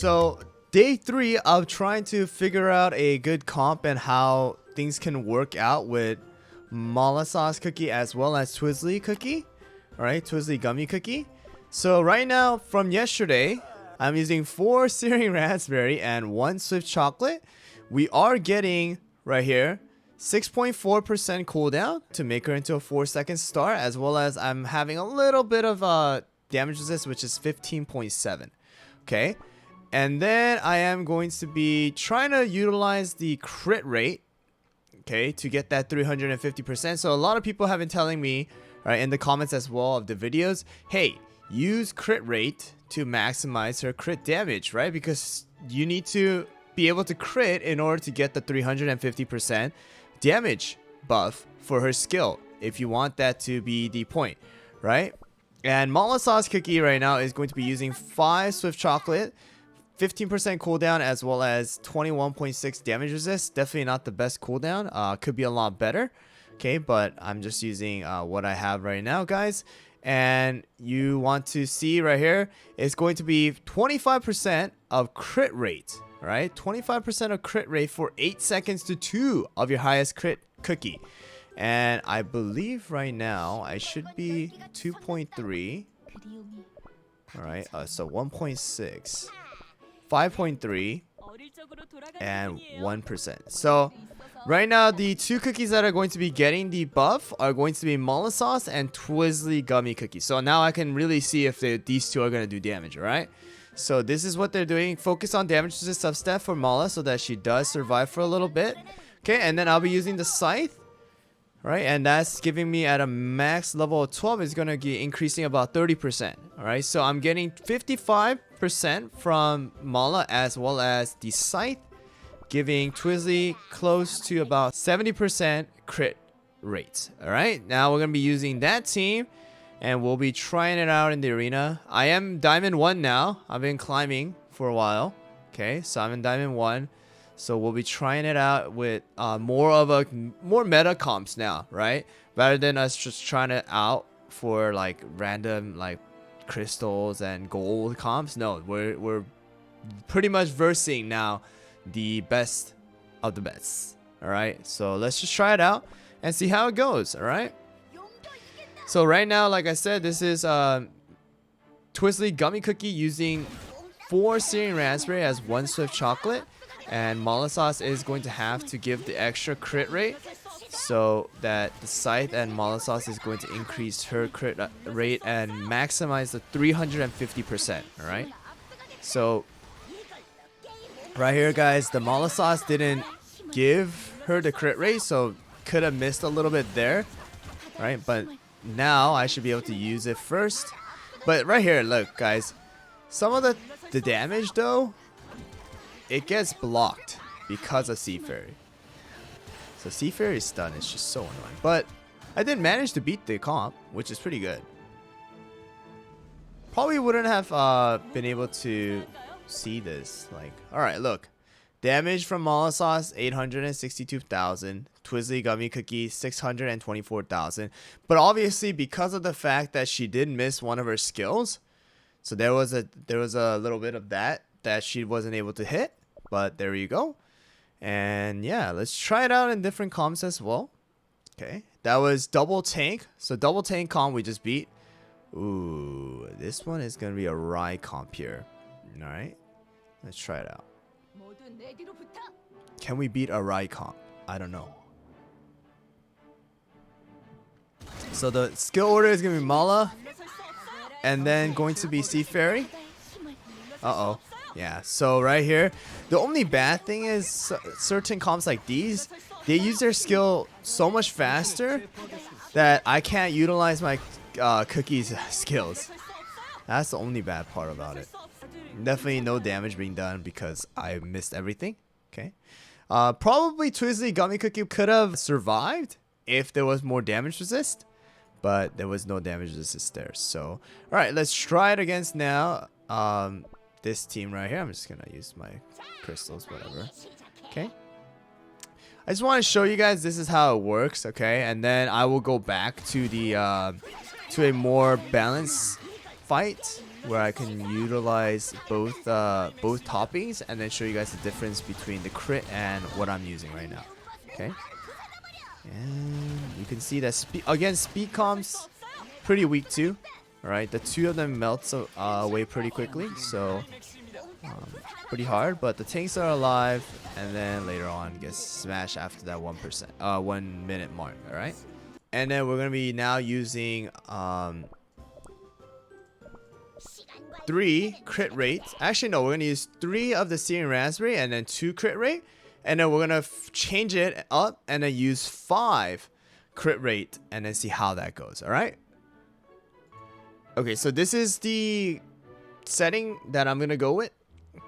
So day 3 of trying to figure out a good comp and how things can work out with Mala Sauce Cookie as well as Twizzly Cookie. Alright, Twizzly Gummy Cookie. So right now from yesterday, I'm using 4 searing raspberry and 1 swift chocolate. We are getting right here 6.4% cooldown to make her into a 4-second star, as well as I'm having a little bit of damage resist, which is 15.7. Okay, and then I am going to be trying to utilize the crit rate, okay, to get that 350%. So a lot of people have been telling me, right, in the comments as well of the videos, hey, use crit rate to maximize her crit damage, right? Because you need to be able to crit in order to get the 350% damage buff for her skill, if you want that to be the point, right? And Mala Sauce Cookie right now is going to be using 5 swift chocolate, 15% cooldown, as well as 21.6 damage resist. Definitely not the best cooldown. Could be a lot better. Okay, but I'm just using what I have right now, guys. And you want to see right here, it's going to be 25% of crit rate, right? 25% of crit rate for 8 seconds to 2 of your highest crit cookie. And I believe right now I should be 2.3. Alright, so 1.6, 5.3, and 1%. So right now the 2 cookies that are going to be getting the buff are going to be Mala Sauce and Twizzly Gummy Cookie. So now I can really see if these 2 are going to do damage, alright? So this is what they're doing. Focus on damage resist substep for Mala so that she does survive for a little bit. Okay, and then I'll be using the scythe. Right, and that's giving me at a max level of 12 is going to be increasing about 30%. Alright, so I'm getting 55% from Mala as well as the scythe, giving Twizzly close to about 70% crit rate. Alright, now we're going to be using that team and we'll be trying it out in the arena. I am Diamond 1 now. I've been climbing for a while. Okay, so I'm in Diamond 1. So we'll be trying it out with more meta comps now, right? Rather than us just trying it out for like random like crystals and gold comps. No, we're pretty much versing now the best of the best. All right, so let's just try it out and see how it goes. All right. So right now, like I said, this is Twizzly Gummy Cookie using 4 searing raspberry as 1 swift chocolate. And Mala Sauce is going to have to give the extra crit rate so that the scythe and Mala Sauce is going to increase her crit rate and maximize the 350%. Alright, so right here, guys, the Mala Sauce didn't give her the crit rate, so could have missed a little bit there. Right, but now I should be able to use it first. But right here, look, guys, some of the damage though, it gets blocked because of Sea Fairy. So Sea Fairy's stun is just so annoying. But I did manage to beat the comp, which is pretty good. Probably wouldn't have been able to see this. Like, alright, look. Damage from Mala Sauce, 862,000. Twizzly Gummy Cookie, 624,000. But obviously, because of the fact that she did miss one of her skills, so there was a little bit of that she wasn't able to hit, but there you go. And yeah, let's try it out in different comps as well. Okay, that was double tank. So double tank comp we just beat. Ooh, this one is gonna be a Rye comp here. All right, let's try it out. Can we beat a Rye comp? I don't know. So the skill order is gonna be Mala, and then going to be Sea Fairy. Uh-oh. Yeah, so right here, the only bad thing is certain comps like these, they use their skill so much faster that I can't utilize my Cookie's skills. That's the only bad part about it. Definitely no damage being done because I missed everything. Okay. Probably Twizzly Gummy Cookie could have survived if there was more damage resist, but there was no damage resist there. So, alright, let's try it against now. This team right here. I'm just gonna use my crystals, whatever. Okay, I just want to show you guys this is how it works, okay? And then I will go back to the to a more balanced fight, where I can utilize both toppings and then show you guys the difference between the crit and what I'm using right now. Okay, and you can see that speed comps pretty weak too. All right, the two of them melts away pretty quickly, so pretty hard. But the tanks are alive, and then later on gets smashed after that 1 minute mark. All right, and then we're gonna be now using 3 crit rates. Actually, no, we're gonna use 3 of the searing raspberry and then 2 crit rate, and then we're gonna change it up and then use 5 crit rate and then see how that goes. All right. Okay, so this is the setting that I'm gonna go with.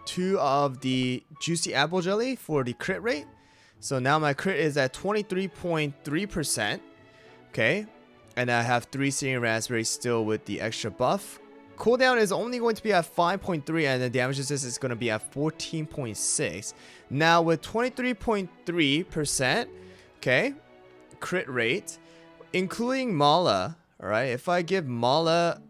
2 of the juicy apple jelly for the crit rate. So now my crit is at 23.3%. Okay, and I have 3 searing raspberries still with the extra buff. Cooldown is only going to be at 5.3, and the damage resist is going to be at 14.6. Now with 23.3%, okay, crit rate, including Mala. All right, if I give Mala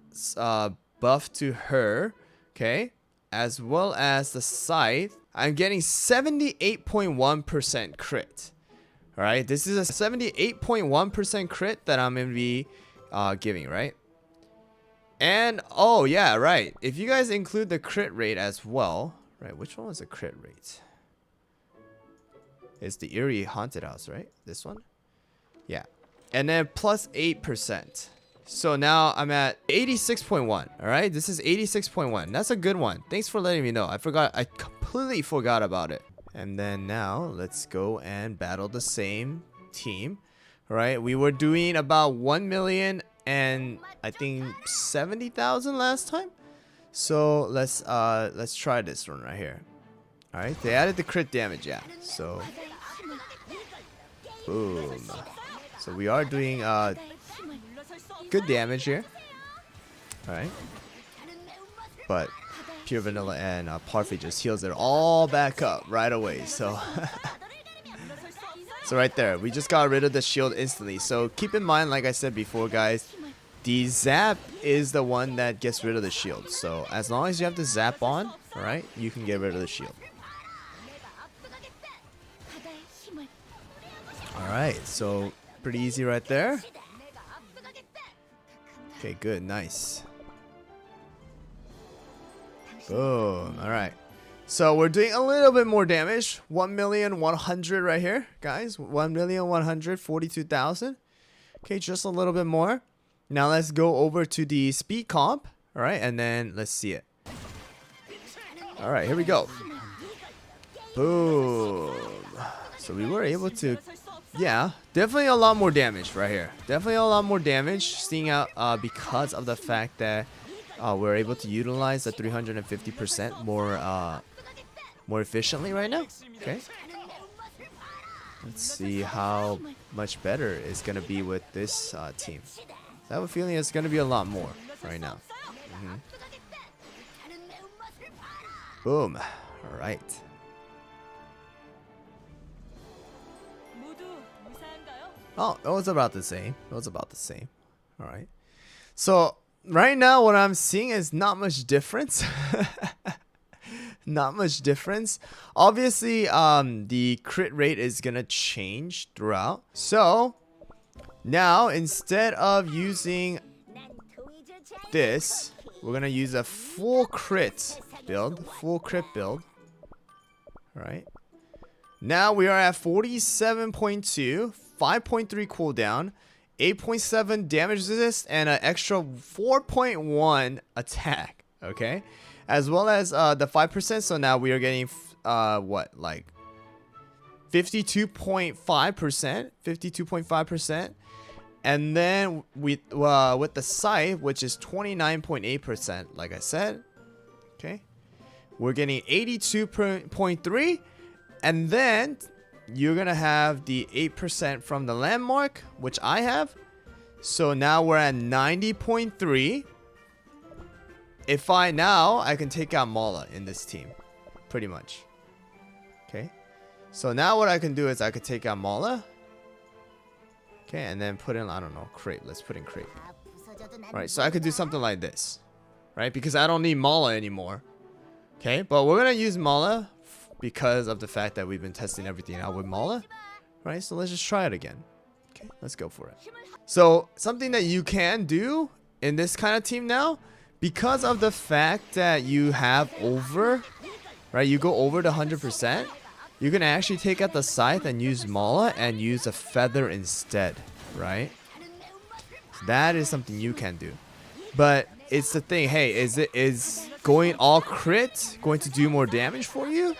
buff to her, okay, as well as the scythe, I'm getting 78.1% crit. All right, this is a 78.1% crit that I'm gonna be giving, right? And oh yeah, right, if you guys include the crit rate as well, right, which one was the crit rate? It's the Eerie Haunted House, right? This one? Yeah, and then plus 8%. So now I'm at 86.1. All right, this is 86.1. That's a good one. Thanks for letting me know. I completely forgot about it. And then now let's go and battle the same team. All right, we were doing about 1 million and I think 70,000 last time. So let's try this one right here. All right, they added the crit damage, yeah. So boom. So we are doing good damage here. Alright. But Pure Vanilla and Parfait just heals it all back up right away. So so right there, we just got rid of the shield instantly. So keep in mind, like I said before, guys, the zap is the one that gets rid of the shield. So as long as you have the zap on, alright, you can get rid of the shield. Alright, so pretty easy right there. Okay, good, nice. Boom. Alright. So we're doing a little bit more damage. 1,100,000 right here, guys. 1,142,000. Okay, just a little bit more. Now let's go over to the speed comp. Alright, and then let's see it. Alright, here we go. Boom. So we were able to, yeah, definitely a lot more damage right here. Definitely a lot more damage, seeing out because of the fact that we're able to utilize the 350% more efficiently right now. Okay. Let's see how much better it's gonna be with this team. I have a feeling it's gonna be a lot more right now. Boom. All right. Oh, it was about the same. It was about the same. All right. So right now, what I'm seeing is not much difference. Not much difference. Obviously, the crit rate is gonna change throughout. So now, instead of using this, we're gonna use a full crit build. Full crit build. All right. Now we are at 47.2. 5.3 cooldown, 8.7 damage resist, and an extra 4.1 attack. Okay, as well as the 5%. So now we are getting what, like 52.5%, 52.5%, and then with the scythe, which is 29.8%. Like I said, okay, we're getting 82.3, and then you're gonna have the 8% from the landmark, which I have. So now we're at 90.3. If I can take out Mala in this team, pretty much. Okay, so now what I can do is I could take out Mala. Okay, and then put in, I don't know, Crepe. Let's put in Crepe. Alright, so I could do something like this. right? Because I don't need Mala anymore. Okay, but we're gonna use Mala because of the fact that we've been testing everything out with Mala, right? So let's just try it again. Okay, let's go for it. So something that you can do in this kind of team now, because of the fact that you have over, right? You go over to 100%. You can actually take out the scythe and use Mala and use a feather instead, right? So that is something you can do. But it's the thing, hey, is going all crit going to do more damage for you?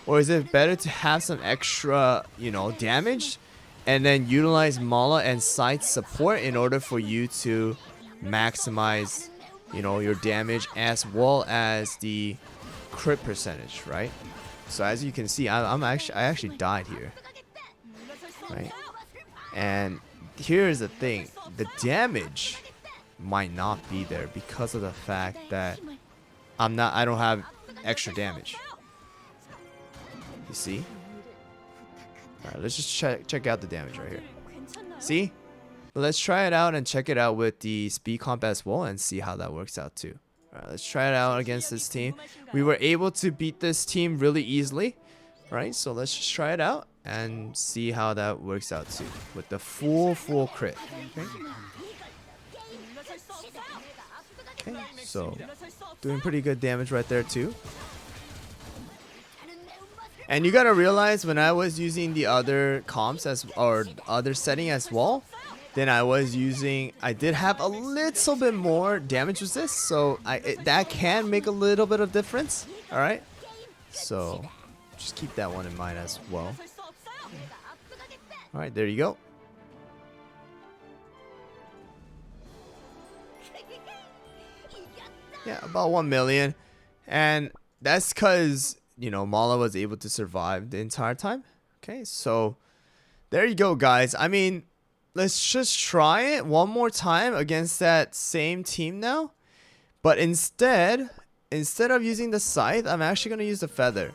Or is it better to have some extra, you know, damage and then utilize Mala and scythe support in order for you to maximize, you know, your damage as well as the crit percentage, right? So as you can see, I actually died here, right? And here's the thing, the damage might not be there because of the fact that I don't have extra damage. You see? Alright, let's just check out the damage right here. See? But let's try it out and check it out with the speed comp as well and see how that works out too. Alright, let's try it out against this team. We were able to beat this team really easily. Right? So let's just try it out and see how that works out too. With the full crit. Okay? Okay, so doing pretty good damage right there too. And you gotta realize when I was using the other comps or other setting as well, then I did have a little bit more damage resist, so that can make a little bit of difference. All right, so just keep that one in mind as well. All right, there you go. Yeah, about 1 million, and that's because, you know, Mala was able to survive the entire time. Okay, so there you go, guys. I mean, let's just try it one more time against that same team now. But instead of using the scythe, I'm actually going to use the feather.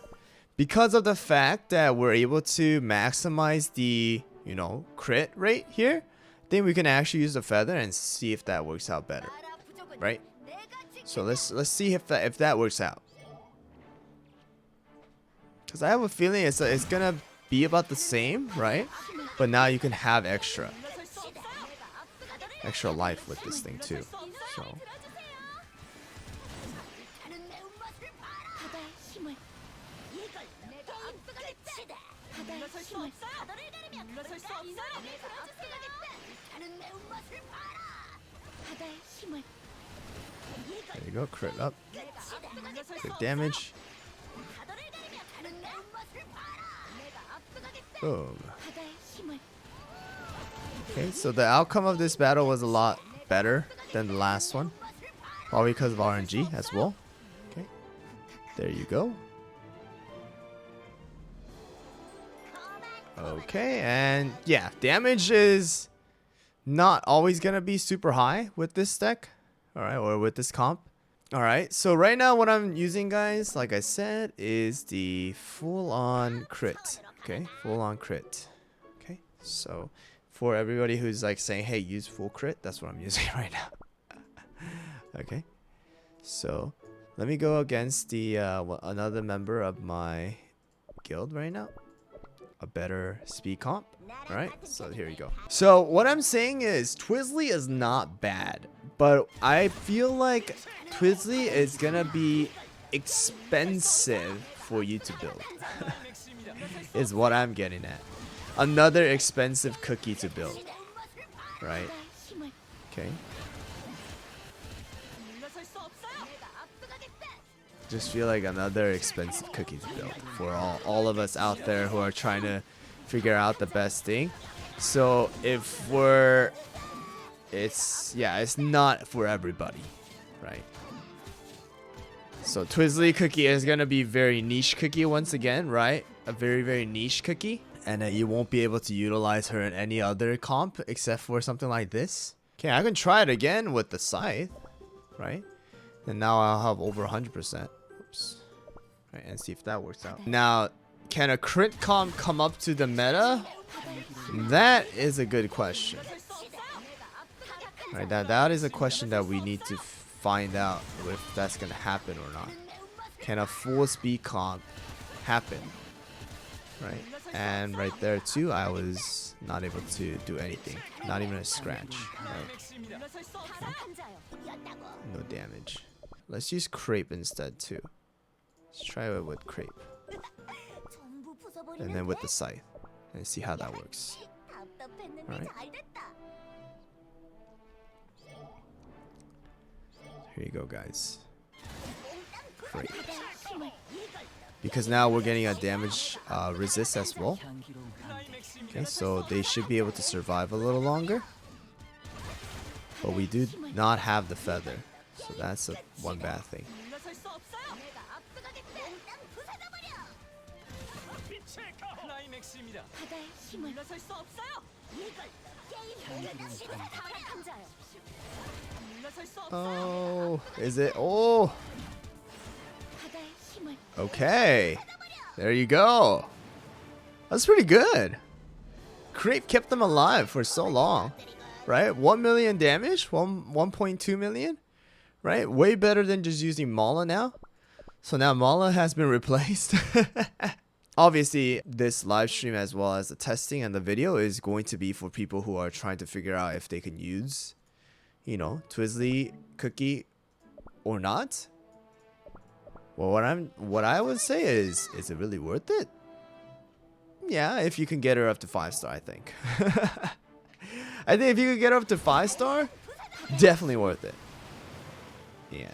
Because of the fact that we're able to maximize the, you know, crit rate here, then we can actually use the feather and see if that works out better. Right? So let's see if that works out. Because I have a feeling it's gonna be about the same, right? But now you can have extra life with this thing too. So there you go, crit up, crit damage. Boom. Okay, so the outcome of this battle was a lot better than the last one. Probably because of RNG as well. Okay, there you go. Okay, and yeah, damage is not always gonna be super high with this deck. Alright, or with this comp. Alright, so right now what I'm using, guys, like I said, is the full-on crit. Okay, full-on crit. Okay, so for everybody who's like saying, hey, use full crit, that's what I'm using right now. Okay, so let me go against the another member of my guild right now. A better speed comp. Alright, so here you go. So what I'm saying is Twizzly is not bad, but I feel like Twizzly is gonna be expensive for you to build. Is what I'm getting at. Another expensive cookie to build. Right? Okay. Just feel like another expensive cookie to build for all of us out there who are trying to figure out the best thing. So if it's not for everybody, right? So Twizzly cookie is gonna be very niche cookie once again, right? A very niche cookie, and you won't be able to utilize her in any other comp except for something like this. Okay, I can try it again with the scythe, right? And now I'll have over 100%. Oops. Right, and see if that works out. Now, can a crit comp come up to the meta? That is a good question. Right, that is a question that we need to find out if that's gonna happen or not. Can a full speed comp happen? Right, and right there too, I was not able to do anything, not even a scratch. Right? No damage. Let's use Crepe instead too. Let's try it with Crepe, and then with the scythe, and see how that works. Right. Here you go, guys. Crepe. Because now we're getting a damage resist as well. Okay, so they should be able to survive a little longer. But we do not have the feather, so that's one bad thing. Oh, is it? Oh! Okay, there you go. That's pretty good. Crepe kept them alive for so long, right? 1 million damage, 1.2 million, right? Way better than just using Mala now. So now Mala has been replaced. Obviously, this live stream as well as the testing and the video is going to be for people who are trying to figure out if they can use, you know, Twizzly Cookie or not. Well, what I would say is it really worth it? Yeah, if you can get her up to 5-star, I think. I think if you could get her up to 5-star, definitely worth it. Yeah.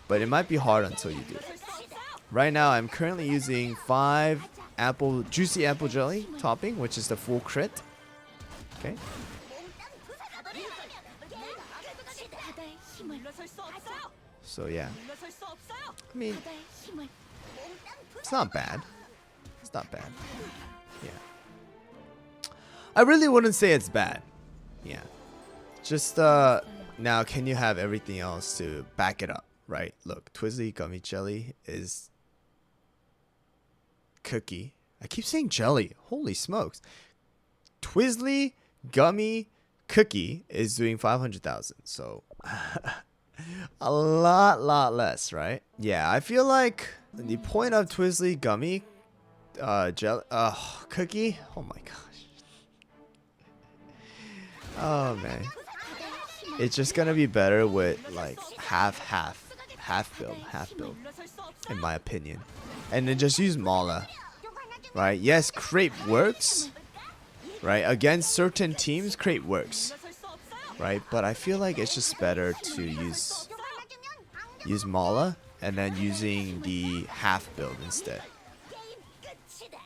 But it might be hard until you do. Right now, I'm currently using 5 juicy apple jelly topping, which is the full crit. Okay. So yeah. I mean, it's not bad. It's not bad. Yeah. I really wouldn't say it's bad. Yeah. Just, now can you have everything else to back it up, right? Look, Twizzly Gummy Jelly is cookie. I keep saying jelly. Holy smokes. Twizzly Gummy Cookie is doing 500,000. So a lot less, right? Yeah, I feel like the point of Twizzly Gummy Cookie. Oh my gosh. Oh man. It's just gonna be better with like half build, in my opinion. And then just use Mala. Right? Yes, Crepe works. Right? Against certain teams, Crepe works. Right? But I feel like it's just better to use Mala and then using the half build instead.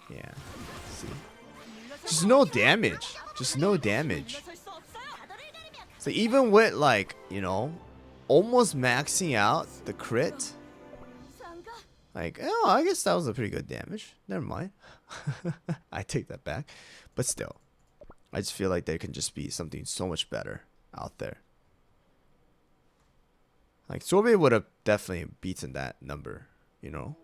Yeah. See? Just no damage. Just no damage. So even with like, you know, almost maxing out the crit, like, oh, I guess that was a pretty good damage. Never mind. I take that back. But still, I just feel like there can just be something so much better out there. Like, Sorbet would have definitely beaten that number, you know?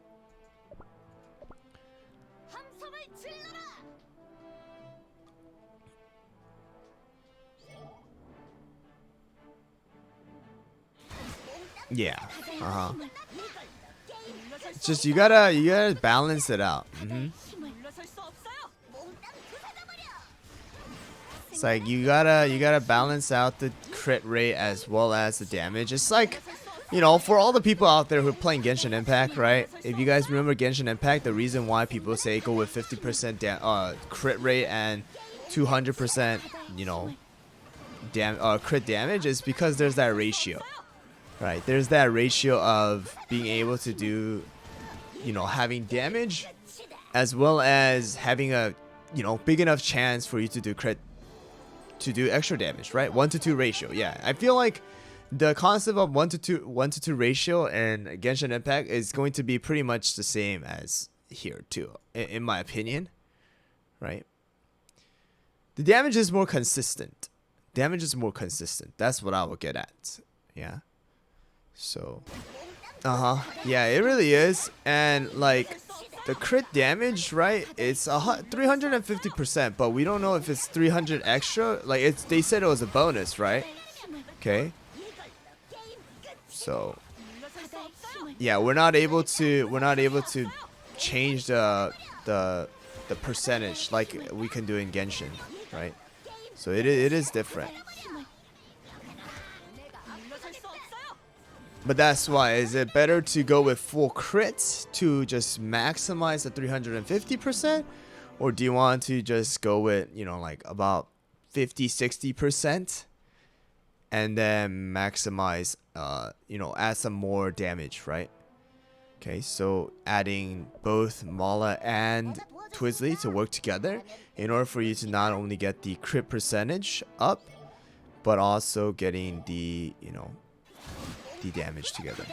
Yeah. It's just you gotta balance it out. It's like you gotta balance out the crit rate as well as the damage. It's like, you know, for all the people out there who are playing Genshin Impact, right? If you guys remember Genshin Impact, the reason why people say go with 50% crit rate and 200%, you know, crit damage is because there's that ratio. Right, there's that ratio of being able to do, you know, having damage as well as having a, you know, big enough chance for you to do to do extra damage, right? 1-to-2 ratio. Yeah, I feel like the concept of 1-to-2 ratio in Genshin Impact is going to be pretty much the same as here too, in my opinion, right? The damage is more consistent. That's what I will get at. Yeah. So, yeah, it really is. And like the crit damage, right? It's 350%, but we don't know if it's 300 extra. Like they said it was a bonus, right? Okay. So yeah, we're not able to change the percentage like we can do in Genshin, right? So it is different. But that's why, is it better to go with full crits to just maximize the 350%? Or do you want to just go with, you know, like about 50-60% and then maximize, you know, add some more damage, right? Okay, so adding both Mala and Twizzly to work together in order for you to not only get the crit percentage up, but also getting the, you know, the damage together.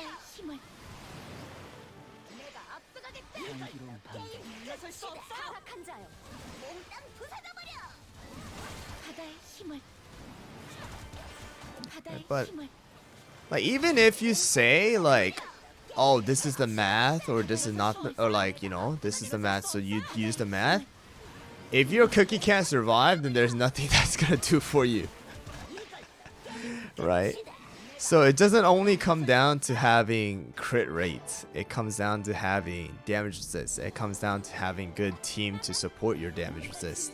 But like, even if you say like, oh, this is the math, or this is not, or like, you know, this is the math, so you use the math. If your cookie can't survive, then there's nothing that's gonna do for you, right? So it doesn't only come down to having crit rates. It comes down to having damage resist. It comes down to having good team to support your damage resist.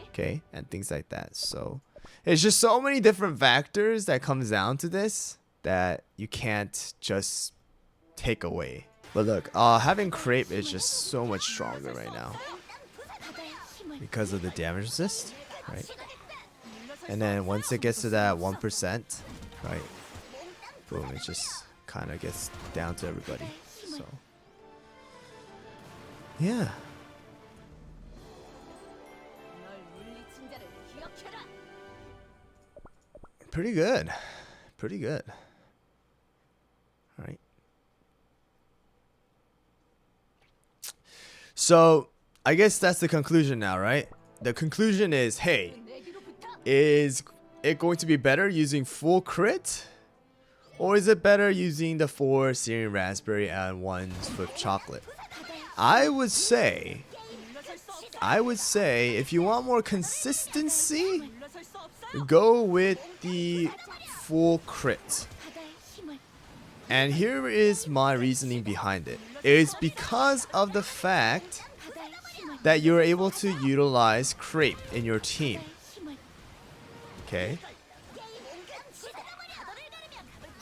Okay, and things like that. So it's just so many different factors that comes down to this that you can't just take away. But look, having Crepe is just so much stronger right now because of the damage resist, right? And then once it gets to that 1%, right? Boom, it just kind of gets down to everybody. So yeah, pretty good, pretty good. All right, so I guess that's the conclusion now, right? The conclusion is, hey, is it going to be better using full crit, or is it better using the 4 Syrian raspberry and 1 Swift chocolate? I would say if you want more consistency, go with the full crit. And here is my reasoning behind it. It is because of the fact that you're able to utilize Crepe in your team. Okay?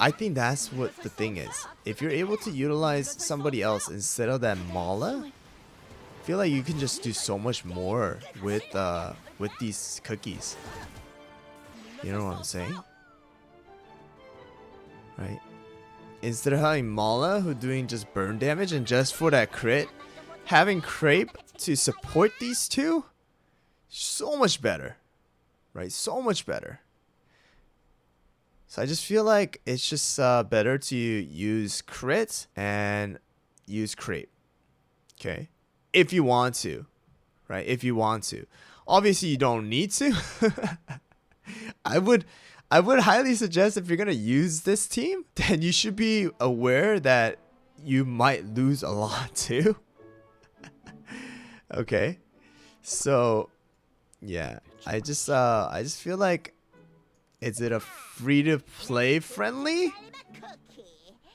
I think that's what the thing is. If you're able to utilize somebody else instead of that Mala, I feel like you can just do so much more with these cookies. You know what I'm saying? Right? Instead of having Mala who doing just burn damage and just for that crit, having Crepe to support these two, so much better. Right? So much better. So I just feel like it's just better to use crit and use Crepe. Okay? If you want to. Right? If you want to. Obviously you don't need to. I would highly suggest if you're going to use this team, then you should be aware that you might lose a lot too. Okay? So yeah, I just feel like, is it a free-to-play friendly?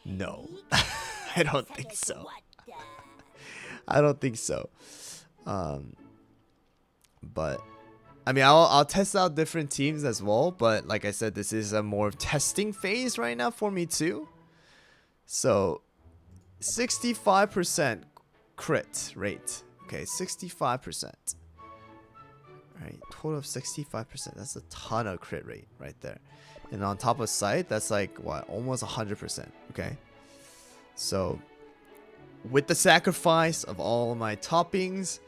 No. I don't think so. I don't think so. But I mean, I'll test out different teams as well, but like I said, this is a more testing phase right now for me too. So 65% crit rate. Okay, 65%. Right, total of 65%. That's a ton of crit rate right there. And on top of sight, that's like what, almost 100%. Okay, so with the sacrifice of all my toppings,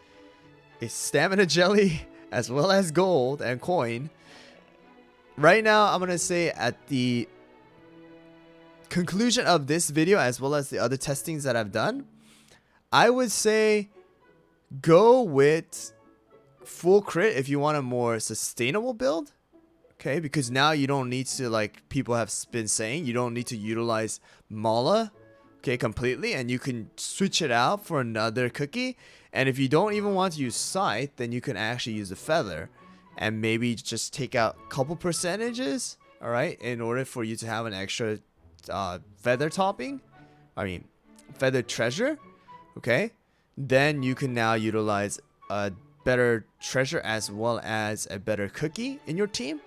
a stamina jelly, as well as gold and coin, right now I'm gonna say at the conclusion of this video, as well as the other testings that I've done, I would say go with full crit if you want a more sustainable build. Okay, because now you don't need to, like people have been saying, you don't need to utilize Mala, okay, completely, and you can switch it out for another cookie. And if you don't even want to use sight, then you can actually use the feather and maybe just take out a couple percentages, all right, in order for you to have an extra feather topping, I mean feather treasure, okay, then you can now utilize a better treasure as well as a better cookie in your team.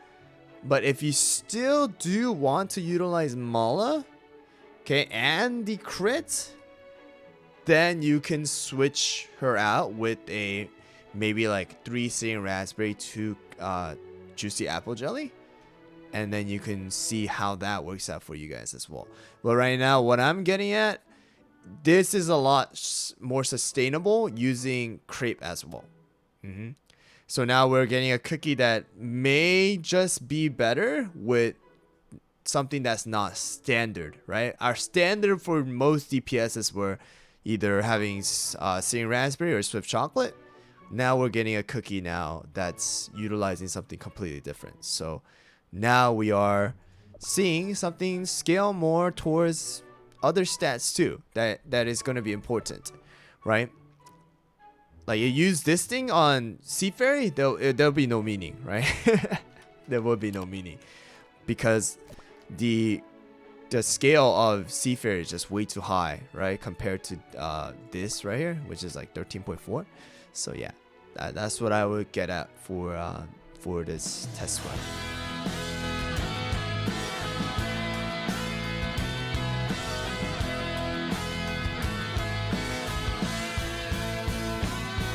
But if you still do want to utilize Mala, okay, and the crit, then you can switch her out with a maybe like 3 singing raspberry, 2 juicy apple jelly, and then you can see how that works out for you guys as well. But right now, what I'm getting at, this is a lot more sustainable using Crepe as well. So now we're getting a cookie that may just be better with something that's not standard, right? Our standard for most DPSs were either having singing raspberry or swift chocolate. Now we're getting a cookie now that's utilizing something completely different. So now we are seeing something scale more towards other stats too. That is going to be important, right? Like you use this thing on Seafaring, there'll be no meaning, right? There will be no meaning because the scale of Seafaring is just way too high, right? Compared to this right here, which is like 13.4. So yeah, that's what I would get at for this test run.